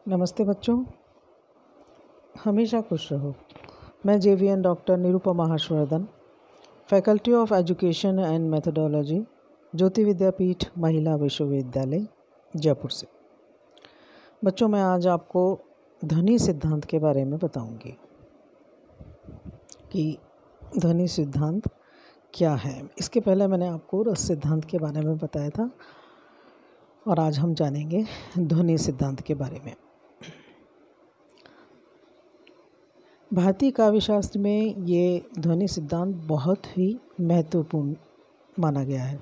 नमस्ते बच्चों, हमेशा खुश रहो। मैं JVN doctor Nirupama Harshvardhan, faculty of education and methodology, Jyoti Vidyapeeth Mahila Vishwavidyalaya Jaipur से। बच्चों, मैं आज आपको ध्वनि सिद्धांत के बारे में बताऊंगी कि ध्वनि सिद्धांत क्या है। इसके पहले मैंने आपको रस सिद्धांत के बारे में बताया था और आज हम जानेंगे ध्वनि सिद्धांत के बारे में। भारतीय काव्यशास्त्र में ये ध्वनि सिद्धांत बहुत ही महत्वपूर्ण माना गया है।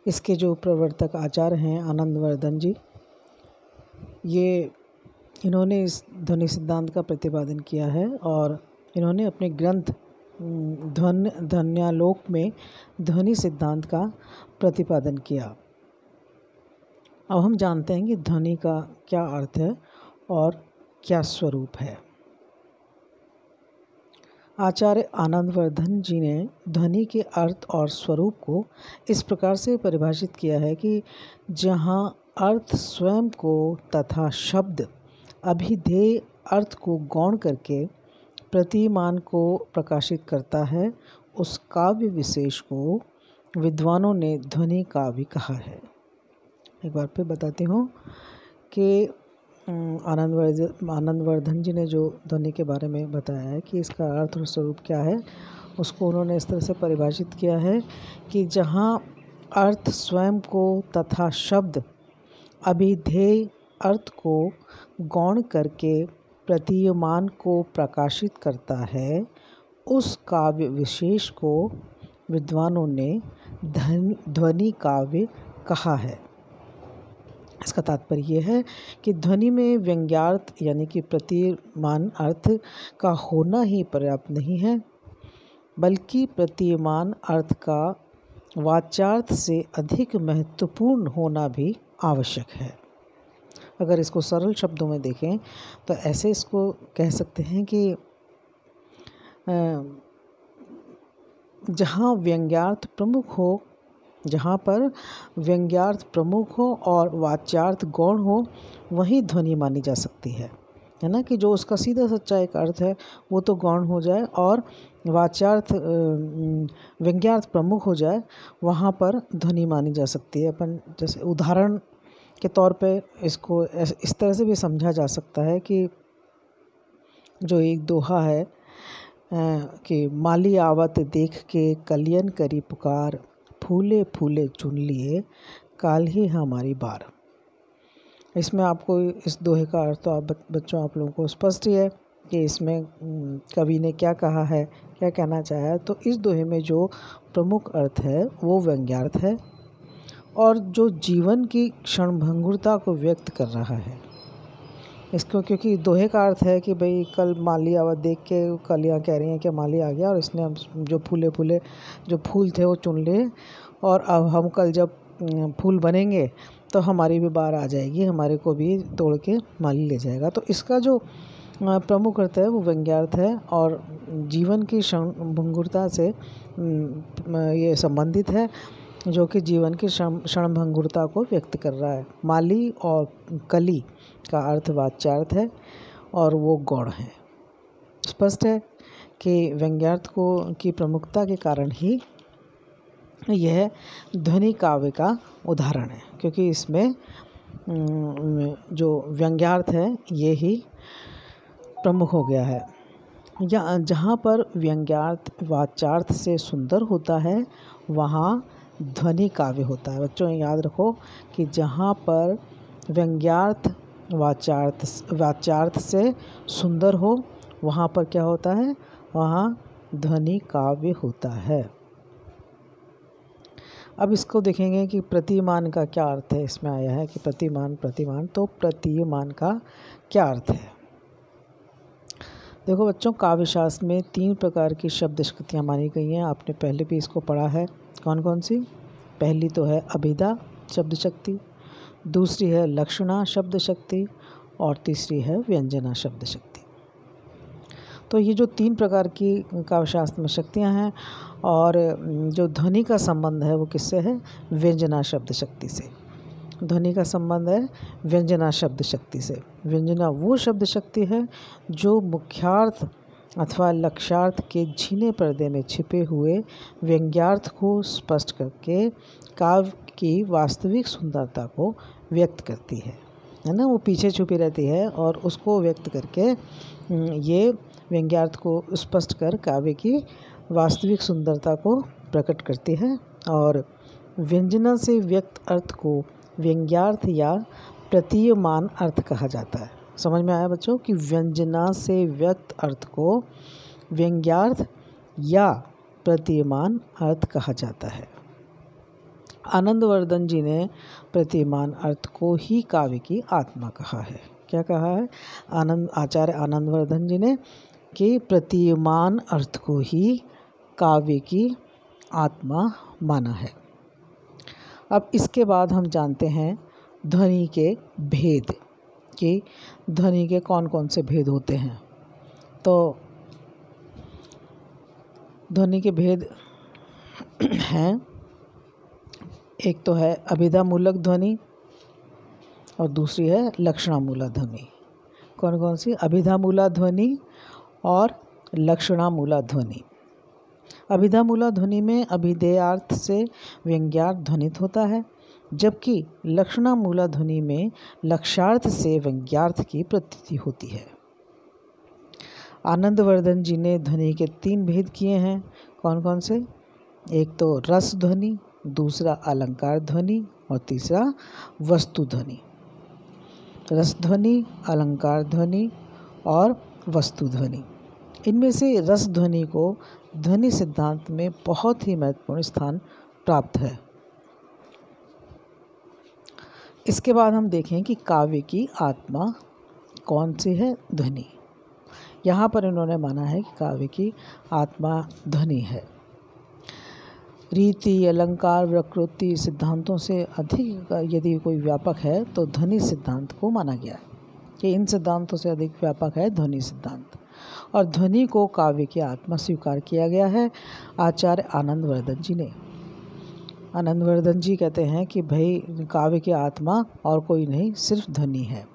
इसके जो प्रवर्तक आचार्य हैं आनंदवर्धन जी, इन्होंने इस ध्वनि सिद्धांत का प्रतिपादन किया है और इन्होंने अपने ग्रंथ ध्वन्यालोक में ध्वनि सिद्धांत का प्रतिपादन किया। अब हम जानते हैं कि ध्वनि का क्या अर्थ है और क्या स्वरूप है। आचार्य आनंदवर्धन जी ने ध्वनि के अर्थ और स्वरूप को इस प्रकार से परिभाषित किया है कि जहाँ अर्थ स्वयं को तथा शब्द अभिधेय अर्थ को गौण करके प्रतिमान को प्रकाशित करता है, उस काव्य विशेष को विद्वानों ने ध्वनि काव्य कहा है। एक बार फिर बताती हूँ कि आनंदवर्धन जी ने जो ध्वनि के बारे में बताया है कि इसका अर्थ और स्वरूप क्या है, उसको उन्होंने इस तरह से परिभाषित किया है कि जहाँ अर्थ स्वयं को तथा शब्द अभिधेय अर्थ को गौण करके प्रतीयमान को प्रकाशित करता है, उस काव्य विशेष को विद्वानों ने ध्वनि काव्य कहा है। इसका तात्पर्य यह है कि ध्वनि में व्यंग्यार्थ यानी कि प्रतीयमान अर्थ का होना ही पर्याप्त नहीं है, बल्कि प्रतीयमान अर्थ का वाच्यार्थ से अधिक महत्वपूर्ण होना भी आवश्यक है। अगर इसको सरल शब्दों में देखें तो ऐसे इसको कह सकते हैं कि जहाँ व्यंग्यार्थ प्रमुख हो, जहाँ पर व्यंग्यार्थ प्रमुख हो और वाच्यार्थ गौण हो, वहीं ध्वनि मानी जा सकती है ना, कि जो उसका सीधा सच्चा एक अर्थ है वो तो गौण हो जाए और वाच्यार्थ व्यंग्यार्थ प्रमुख हो जाए, वहाँ पर ध्वनि मानी जा सकती है। अपन जैसे उदाहरण के तौर पे इसको इस तरह से भी समझा जा सकता है कि जो एक दोहा है कि माली आवत देख के कलियन करी पुकार, फूले फूले चुन लिए काल ही हमारी बार। इसमें आपको इस दोहे का अर्थ तो बच्चों आप लोगों को स्पष्ट ही है कि इसमें कवि ने क्या कहा है, क्या कहना चाहा है। तो इस दोहे में जो प्रमुख अर्थ है वो व्यंग्यार्थ है और जो जीवन की क्षणभंगुरता को व्यक्त कर रहा है। इसको क्योंकि दोहे का अर्थ है कि भाई कल माली आवत देख के कलियाँ कह रही हैं कि माली आ गया और इसने जो फूले जो फूल थे वो चुन लिए और अब हम कल जब फूल बनेंगे तो हमारी भी बार आ जाएगी, हमारे को भी तोड़ के माली ले जाएगा। तो इसका जो प्रमुख अर्थ है वो व्यंग्यार्थ है और जीवन की क्षणभंगुरता से ये संबंधित है, जो कि जीवन की क्षणभंगुरता को व्यक्त कर रहा है। माली और कली का अर्थ वाच्यार्थ है और वो गौण है। स्पष्ट है कि व्यंग्यार्थ की प्रमुखता के कारण ही यह ध्वनि काव्य का उदाहरण है, क्योंकि इसमें जो व्यंग्यार्थ है ये ही प्रमुख हो गया है। या जहाँ पर व्यंग्यार्थ वाच्यार्थ से सुंदर होता है वहाँ ध्वनि काव्य होता है। बच्चों याद रखो कि जहाँ पर व्यंग्यार्थ वाच्यार्थ से सुंदर हो वहाँ पर क्या होता है, वहाँ ध्वनि काव्य होता है। अब इसको देखेंगे कि प्रतिमान का क्या अर्थ है। इसमें आया है कि प्रतिमान, तो प्रतिमान का क्या अर्थ है। देखो बच्चों, काव्यशास्त्र में 3 प्रकार की शब्द शक्तियाँ मानी गई हैं। आपने पहले भी इसको पढ़ा है। कौन कौन सी? पहली तो है अभिधा शब्द शक्ति, दूसरी है लक्षणा शब्द शक्ति और तीसरी है व्यंजना शब्द शक्ति। तो ये जो 3 प्रकार की काव्यशास्त्र में शक्तियाँ हैं और जो ध्वनि का संबंध है वो किससे है? व्यंजना शब्द शक्ति से। ध्वनि का संबंध है व्यंजना शब्द शक्ति से। व्यंजना वो शब्द शक्ति है जो मुख्यार्थ अथवा लक्ष्यार्थ के झीने पर्दे में छिपे हुए व्यंग्यार्थ को स्पष्ट करके काव्य की वास्तविक सुंदरता को व्यक्त करती है ना। वो पीछे छुपी रहती है और उसको व्यक्त करके ये व्यंग्यार्थ को स्पष्ट कर काव्य की वास्तविक सुंदरता को प्रकट करती है। और व्यंजना से व्यक्त अर्थ को व्यंग्यार्थ या प्रतीयमान अर्थ कहा जाता है। समझ में आया बच्चों कि व्यंजना से व्यक्त अर्थ को व्यंग्यार्थ या प्रतीयमान अर्थ कहा जाता है। आनंदवर्धन जी ने प्रतीयमान अर्थ को ही काव्य की आत्मा कहा है। क्या कहा है आचार्य आनंदवर्धन जी ने कि प्रतीयमान अर्थ को ही काव्य की आत्मा माना है। अब इसके बाद हम जानते हैं ध्वनि के भेद कि ध्वनि के कौन कौन से भेद होते हैं। तो ध्वनि के भेद हैं, एक तो है अभिधामूलक ध्वनि और दूसरी है लक्षणामूलक ध्वनि। कौन कौन सी? अभिधामूलक ध्वनि और लक्षणामूलक ध्वनि। अभिधामूलक ध्वनि में अभिधेयार्थ से व्यंग्यार्थ ध्वनित होता है, जबकि लक्षणामूलक ध्वनि में लक्ष्यार्थ से व्यंग्यार्थ की प्रतीति होती है। आनंदवर्धन जी ने ध्वनि के 3 भेद किए हैं। कौन कौन से? एक तो रस ध्वनि, दूसरा अलंकार ध्वनि और तीसरा वस्तु ध्वनि। रस ध्वनि, अलंकार ध्वनि और वस्तु ध्वनि। इनमें से रस ध्वनि को ध्वनि सिद्धांत में बहुत ही महत्वपूर्ण स्थान प्राप्त है। इसके बाद हम देखें कि काव्य की आत्मा कौन सी है? ध्वनि। यहाँ पर इन्होंने माना है कि काव्य की आत्मा ध्वनि है। रीति, अलंकार, प्रकृति सिद्धांतों से अधिक यदि कोई व्यापक है तो ध्वनि सिद्धांत को माना गया है कि इन सिद्धांतों से अधिक व्यापक है ध्वनि सिद्धांत। और ध्वनि को काव्य की आत्मा स्वीकार किया गया है आचार्य आनंदवर्धन जी ने। आनंदवर्धन जी कहते हैं कि भाई काव्य की आत्मा और कोई नहीं, सिर्फ ध्वनि है।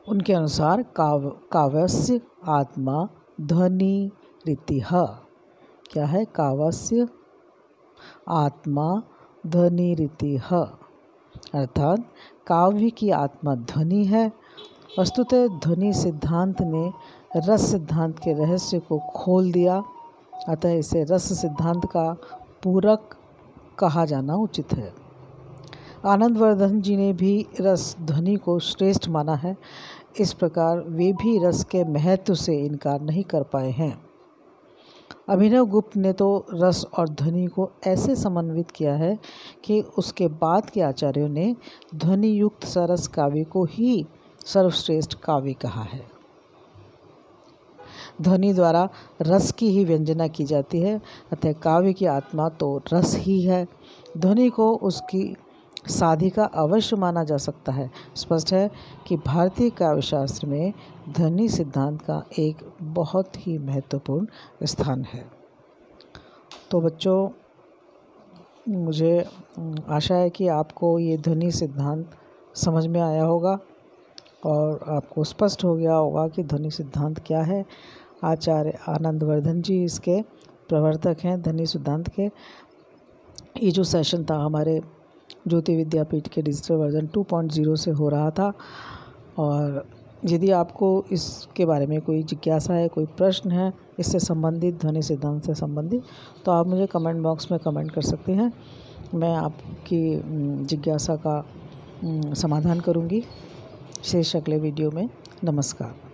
उनके अनुसार काव्यस्य आत्मा ध्वनि रीतिः। क्या है? काव्यस्य आत्मा ध्वनि रीतिः, अर्थात काव्य की आत्मा ध्वनि है। वस्तुतः ध्वनि सिद्धांत ने रस सिद्धांत के रहस्य को खोल दिया, अतः इसे रस सिद्धांत का पूरक कहा जाना उचित है। आनंदवर्धन जी ने भी रस ध्वनि को श्रेष्ठ माना है। इस प्रकार वे भी रस के महत्व से इनकार नहीं कर पाए हैं। अभिनव गुप्त ने तो रस और ध्वनि को ऐसे समन्वित किया है कि उसके बाद के आचार्यों ने ध्वनि युक्त सरस काव्य को ही सर्वश्रेष्ठ काव्य कहा है। ध्वनि द्वारा रस की ही व्यंजना की जाती है, अतः काव्य की आत्मा तो रस ही है। ध्वनि को उसकी साधिका अवश्य माना जा सकता है। स्पष्ट है कि भारतीय काव्यशास्त्र में ध्वनि सिद्धांत का एक बहुत ही महत्वपूर्ण स्थान है। तो बच्चों, मुझे आशा है कि आपको ये ध्वनि सिद्धांत समझ में आया होगा और आपको स्पष्ट हो गया होगा कि ध्वनि सिद्धांत क्या है। आचार्य आनंदवर्धन जी इसके प्रवर्तक हैं ध्वनि सिद्धांत के। ये जो सेशन था हमारे ज्योति विद्यापीठ के डिजिटल वर्जन 2.0 से हो रहा था, और यदि आपको इसके बारे में कोई जिज्ञासा है, कोई प्रश्न है इससे संबंधित, ध्वनि सिद्धांत से संबंधित, तो आप मुझे कमेंट बॉक्स में कमेंट कर सकते हैं। मैं आपकी जिज्ञासा का समाधान करूंगी। शेष अगले वीडियो में। नमस्कार।